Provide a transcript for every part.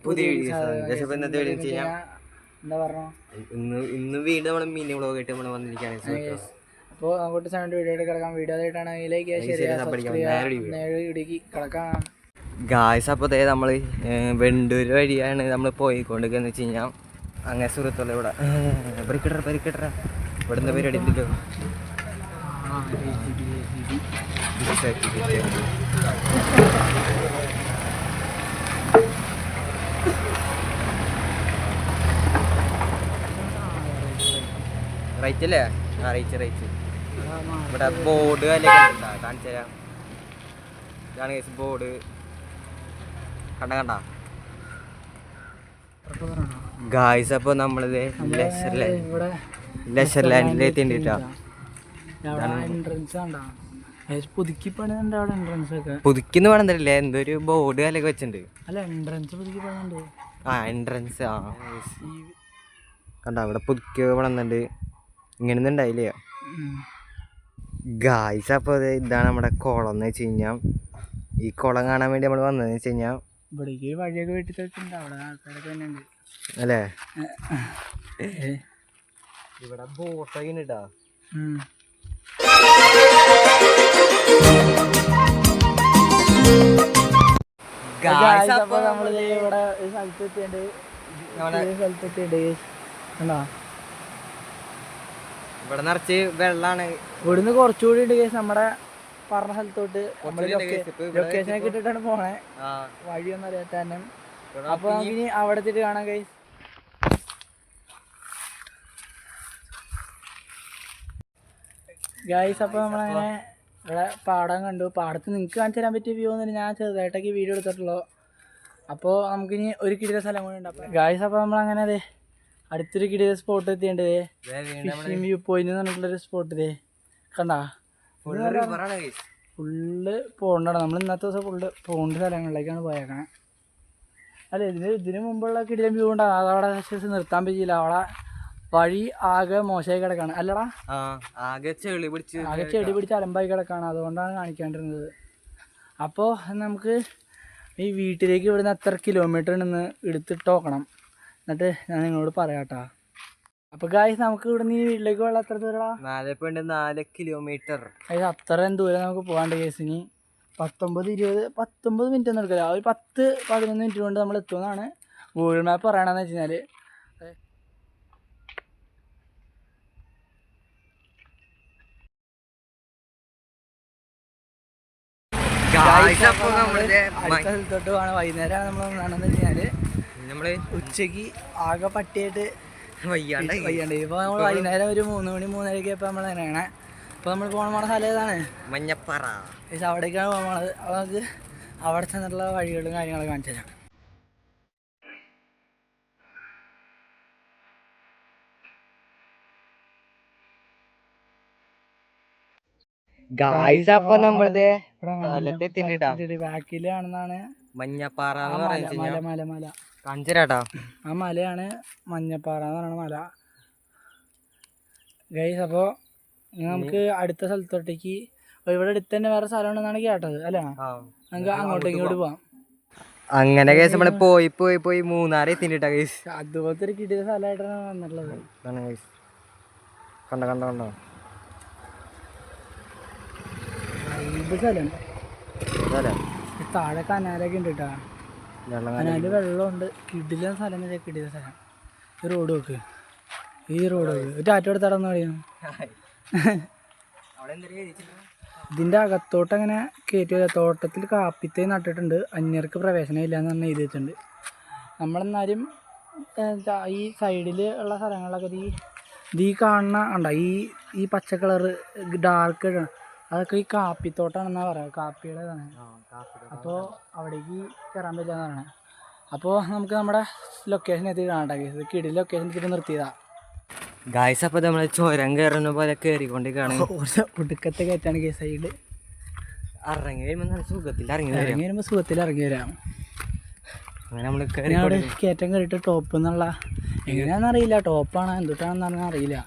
പുതിയ ഇന്ന് വീട് നമ്മൾ മിനി വ്ളോഗ് ആയിട്ട് നമ്മൾ വന്നിരിക്കുകയാണ്. അപ്പോൾ അങ്ങോട്ട് സമയത്ത് വീഡിയോ കിടക്കാം. വീഡിയോ ആയിട്ടാണെങ്കിൽ കിടക്കാം. ഗായ്സ് അപ്പോൾ നമ്മൾ വെണ്ടൂര് വഴിയാണ് നമ്മൾ പോയിക്കൊണ്ടിരിക്കുകയെന്ന് വെച്ച് കഴിഞ്ഞാൽ അങ്ങനെ സുഹൃത്തുള്ള ഇവിടെ പരിക്കട്ട ഇവിടുന്ന് പരിപാടി ഉണ്ടല്ലോ. റൈറ്റ് അല്ലേ? ആ റൈറ്റ് ഇവിടെ ബോർഡ് കാണിച്ചു തരാം. ഇതാണ് കേസ് ബോർഡ് കണ്ട ഗായ്സ്. അപ്പോൾ നമ്മളിത് ലെഷർ ലാൻഡിൽ എത്തിണ്ടിട്ടാ. പുതുക്കിന്ന് വേണമെന്നില്ല, എന്തൊരു ബോർഡ് കാലൊക്കെ വെച്ചിട്ടുണ്ട്. എൻട്രൻസ് കണ്ട ഇവിടെ പുതുക്കി വേണമെന്നുണ്ട്. ഇങ്ങനൊന്നും ഉണ്ടായില്ല ഗായ്സ്. അപ്പോൾ ഇതാണ് നമ്മുടെ കുളം എന്ന് വെച്ച് കഴിഞ്ഞാൽ. ഈ കുളം കാണാൻ വേണ്ടി നമ്മൾ വന്നതെന്ന് വെച്ച് കഴിഞ്ഞാൽ ഇവിടേക്ക് വഴിയൊക്കെ വെട്ടിട്ടുണ്ട്. അവിടെ ആൾക്കാരൊക്കെ തന്നെ ഉണ്ട് അല്ലേ? ഇവിടെ ബോട്ടൊക്കെ ഉണ്ടാ. നമ്മളിത് ഇവിടെ ഒരു സ്ഥലത്തെത്തിയുണ്ട്. ഇവിടെ നിറച്ച് വെള്ളാണ്. ഇവിടുന്ന് കുറച്ചുകൂടി ഉണ്ട് കേസ് നമ്മുടെ പറഞ്ഞ സ്ഥലത്തോട്ട്. നമ്മള് ലൊക്കേഷനൊക്കെ ഇട്ടിട്ടാണ് പോണേ, വഴിയൊന്നും അറിയാത്ത തന്നെ. അപ്പൊ നമുക്കിനി അവിടെ എത്തിയിട്ട് കാണാം കേസ്. ഗായ്സ് അപ്പോൾ നമ്മളങ്ങനെ ഇവിടെ പാടം കണ്ടു. പാടത്ത് നിങ്ങൾക്ക് കാണിച്ചു തരാൻ പറ്റിയ വ്യൂ ഒന്നും ഞാൻ ചെറുതായിട്ടൊക്കെ വീഡിയോ എടുത്തിട്ടുള്ളൂ. അപ്പോൾ നമുക്കിനി ഒരു കിടില സ്ഥലം കൂടി ഉണ്ട്. ഗായ്സ് അപ്പോൾ നമ്മളങ്ങനെ അതെ അടുത്തൊരു കിടില സ്പോട്ട് എത്തിയേണ്ടത് ഫിഷിംഗ് വ്യൂ പോയിന്റ് എന്ന് പറഞ്ഞിട്ടുള്ളൊരു സ്പോട്ട്. ഇതേ കണ്ടാ ഫുള്ള് പോകണ്ടാണ്. നമ്മൾ ഇന്നത്തെ ദിവസം ഫുള്ള് പോകേണ്ട സ്ഥലങ്ങളിലേക്കാണ് പോയേക്കണേ. അല്ല ഇതിന് മുമ്പുള്ള കിടിലം വ്യൂ ഉണ്ടാകും. അതവിടെ നിർത്താൻ പറ്റിയില്ല. അവിടെ വഴി ആകെ മോശമായി കിടക്കാണ് അല്ലടാ. ആകെ ചെളി പിടിച്ച് അലമ്പായി കിടക്കാണ്. അതുകൊണ്ടാണ് കാണിക്കാണ്ടിരുന്നത്. അപ്പോൾ നമുക്ക് ഈ വീട്ടിലേക്ക് ഇവിടുന്ന് എത്ര കിലോമീറ്റർ ഉണ്ടെന്ന് എടുത്തിട്ട് നോക്കണം. എന്നിട്ട് ഞാൻ നിങ്ങളോട് പറയാട്ടാ. അപ്പൊ ഗായ്സ് നമുക്ക് ഇവിടുന്ന് ഈ വീട്ടിലേക്ക് വെള്ളം എത്ര ദൂരടാ? 4 കിലോമീറ്റർ. അത് അത്രയും ദൂരം നമുക്ക് പോകാണ്ട് കേസിന് 19 മിനിറ്റ് ഒന്നും എടുക്കില്ല. ഒരു 10-11 മിനിറ്റ് കൊണ്ട് നമ്മൾ എത്തുമെന്നാണ് ഗൂഗിൾ മാപ്പ് പറയണമെന്ന് വെച്ച് കഴിഞ്ഞാൽ. സ്ഥലത്തോട്ട് പോകണം. വൈകുന്നേരമാണ് നമ്മൾ വന്നാണെന്ന് വെച്ച് കഴിഞ്ഞാൽ നമ്മള് ഉച്ചക്ക് ആകെ പട്ടിയായിട്ട് വയ്യാണ്ട്. ഇപ്പൊ നമ്മൾ വൈകുന്നേരം ഒരു 3 മണി 3:30 ഇപ്പൊ നമ്മൾ തന്നെയാണ്. അപ്പൊ നമ്മൾ പോണ സ്ഥലം ഏതാണ്? മഞ്ഞപ്പാറ. അവിടേക്കാണ് പോണത്. അപ്പൊ നമുക്ക് അവിടെ ചെന്നിട്ടുള്ള വഴികളും കാര്യങ്ങളൊക്കെ കാണിച്ചു തരാം. ബാക്കിലാണെന്നാണ് മഞ്ഞപ്പാറ മല. കാഞ്ചരാട്ടാ ആ മലയാണ് മഞ്ഞപ്പാറ എന്ന് പറയുന്ന മല ഗൈസ്. അപ്പോൾ നമുക്ക് അടുത്ത സ്ഥലത്തോട്ടേക്ക് ഇവിടെ അടുത്ത് തന്നെ വേറെ സ്ഥലം ഉണ്ടെന്നാണ് കേട്ടത് അല്ലേ? നമുക്ക് അങ്ങോട്ടേക്ക് കൂടി പോവാം. അങ്ങനെ കേസ് നമ്മള് പോയി മൂന്നാറ് എത്തിട്ടാ കേസ്. അതുപോലത്തെ ഒരു കിട്ടിയ സ്ഥലമായിട്ടാണ് വന്നിട്ടുള്ളത്. കണ്ടോ സ്ഥലം താഴെ കനാലൊക്കെ ഉണ്ട് കേട്ടാ. കനാല് വെള്ളമുണ്ട്. കിടില സ്ഥലം കിടില സ്ഥലം. ഈ റോഡ് നോക്ക്. ഒരു ടാറ്റ എടുത്താടെന്ന് പറയുന്നു. ഇതിൻ്റെ അകത്തോട്ട് അങ്ങനെ കയറ്റി. തോട്ടത്തിൽ കാപ്പിത്തൈ നട്ടിട്ടുണ്ട്. അന്യർക്ക് പ്രവേശനം ഇല്ല എന്ന് പറഞ്ഞ് എഴുതി വെച്ചിട്ടുണ്ട്. നമ്മളെന്നാലും ഈ സൈഡിൽ ഉള്ള സ്ഥലങ്ങളിലൊക്കെ ഈ കാണുന്ന ഉണ്ടോ ഈ പച്ച കളറ് ഡാർക്ക് അതൊക്കെ ഈ കാപ്പിത്തോട്ടാണെന്നാ പറയാം. കാപ്പിയുടേതാണ്. അപ്പോൾ അവിടേക്ക് കയറാൻ പറ്റില്ല എന്ന് പറയണേ. അപ്പോൾ നമുക്ക് നമ്മുടെ ലൊക്കേഷൻ എത്തി കാണാം. കിടിൽ ലൊക്കേഷൻ എത്തിയിട്ട് നിർത്തിയതാ ഗായ്സ്. അപ്പോൾ നമ്മൾ ചുരം കയറുന്ന പോലെ കയറിക്കൊണ്ടിരിക്കുകയാണ്. ഒടുക്കത്തെ കയറ്റാണ് കേസ്. സൈഡ് ഇറങ്ങി വരുമ്പോൾ സുഖത്തിൽ ഇറങ്ങി വരാം. അങ്ങനെ നമ്മൾ കയറ്റം കയറിയിട്ട് ടോപ്പ് എന്നുള്ള എങ്ങനെയാണെന്നറിയില്ല. ടോപ്പാണ് എന്തുട്ടാണെന്ന് പറഞ്ഞാൽ അറിയില്ല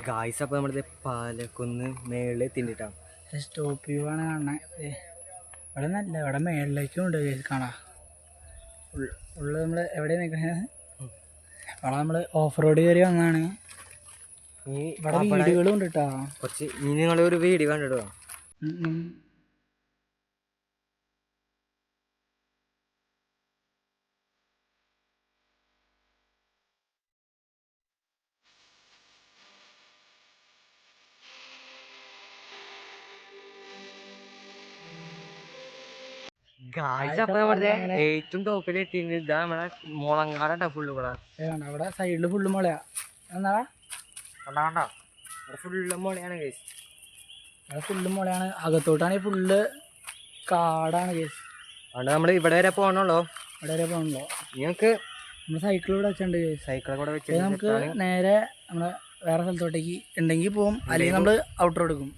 ഗായ്സ്. അപ്പോൾ നമ്മുടെ പാലക്കുന്ന് മേളിൽ എത്തിയിട്ടാണ് സ്റ്റോപ്പ് വ്യൂ ആണ് കാണണേ. ഇവിടെ നല്ല ഇവിടെ മേളിലേക്കും ഉണ്ട് കാണാം. ഉള്ള നമ്മൾ എവിടെ നിൽക്കുന്നത്? അവിടെ നമ്മൾ ഓഫ് റോഡ് കയറി വന്നതാണ്. ഇവിടെ വീടുകളും ഉണ്ട് കേട്ടോ. കുറച്ച് ഇനി നിങ്ങളൊരു വീഡിയോ കണ്ടിടുക. ഏറ്റവും ടോപ്പിലെത്തിയത് ഇതാ നമ്മളെ മുളങ്കാട ഫുള്ള് ഇവിടെ. അവിടെ സൈഡില് ഫുള്ള് മുളയാ. എന്നാ കണ്ടാ ഫുള്ള് മുളയാണ് കേസ്. അവിടെ ഫുള്ള് മുളയാണ്. അകത്തോട്ടാണെങ്കിൽ ഫുള്ള് കാടാണ് കേസ്. അതുകൊണ്ട് നമ്മൾ ഇവിടെ വരെ പോകണല്ലോ. ഇവിടെ വരെ പോകണല്ലോ. നിങ്ങൾക്ക് നമ്മൾ സൈക്കിൾ ഇവിടെ വെച്ചിട്ടുണ്ട് കേസ്. സൈക്കിളെ കൂടെ വെച്ച് നമുക്ക് നേരെ നമ്മളെ വേറെ സ്ഥലത്തോട്ടേക്ക് ഉണ്ടെങ്കിൽ പോകും, അല്ലെങ്കിൽ നമ്മൾ ഔട്ട് റോഡ് എടുക്കും.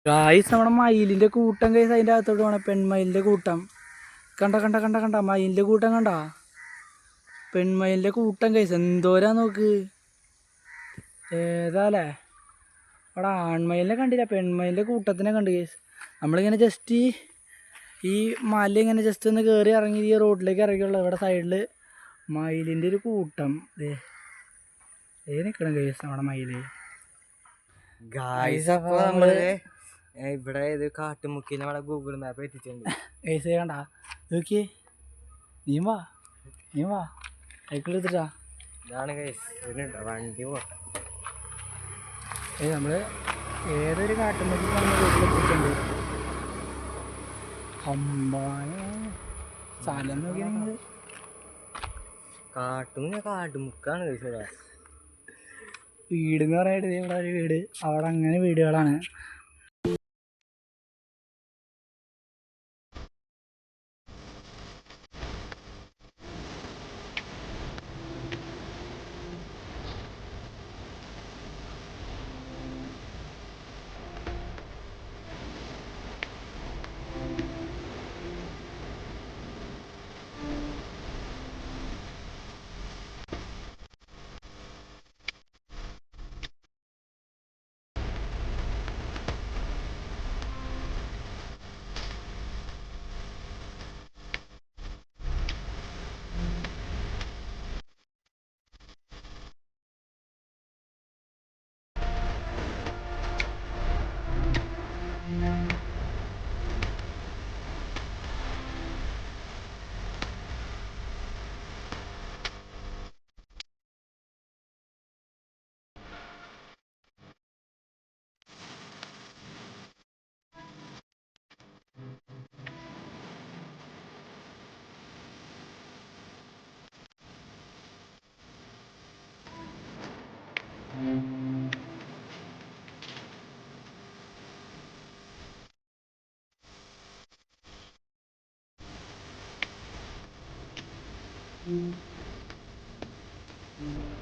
ഗൈസ് നമ്മുടെ മയിലിൻ്റെ കൂട്ടം ഗൈസ്, അതിൻ്റെ അകത്തോട്ട് പോകണം. പെൺമയിലിൻ്റെ കൂട്ടം കണ്ട കണ്ട കണ്ട കണ്ട മയിലിൻ്റെ കൂട്ടം കണ്ട. പെൺമയിലിൻ്റെ കൂട്ടം ഗൈസ് എന്തോരാ നോക്ക്. ഏതാല്ലേ അവിടെ ആൺമയിലിനെ കണ്ടില്ല, പെൺമയിലിൻ്റെ കൂട്ടത്തിനെ കണ്ട് ഗൈസ്. നമ്മളിങ്ങനെ ജസ്റ്റ് ഈ മല ഇങ്ങനെ ജസ്റ്റ് ഒന്ന് കയറി ഇറങ്ങി ഈ റോഡിലേക്ക് ഇറങ്ങിയുള്ളൂ. ഇവിടെ സൈഡിൽ മയിലിൻ്റെ ഒരു കൂട്ടം നിൽക്കണം ഗൈസ് നമ്മുടെ മയില്. ഗൈസ് അപ്പോൾ നമ്മൾ ഇവിടെ ഇത് കാട്ടുമുക്കി നമ്മളെ ഗൂഗിൾ മാപ്പ് എത്തിച്ചിട്ടുണ്ട് ഗൈസ്. കണ്ട നോക്കിയേ, നീ വാ സൈക്കിൾ എടുത്തിട്ടാ. ഇതാണ് ഗൈസ് വണ്ടി പോട്ടെ. നമ്മൾ ഏതൊരു കാട്ടുമുക്കി വീട്ടിലെത്തിയിട്ടുണ്ട്. അമ്പായ സ്ഥലം നോക്കിയാൽ നിങ്ങൾ കാട്ടുമുക്കാണ് ഗൈസ്. വീടെന്ന് പറയാനായിട്ട് ഇവിടെ ഒരു വീട്, അവിടെ അങ്ങനെ വീടുകളാണ്. Mm-hmm.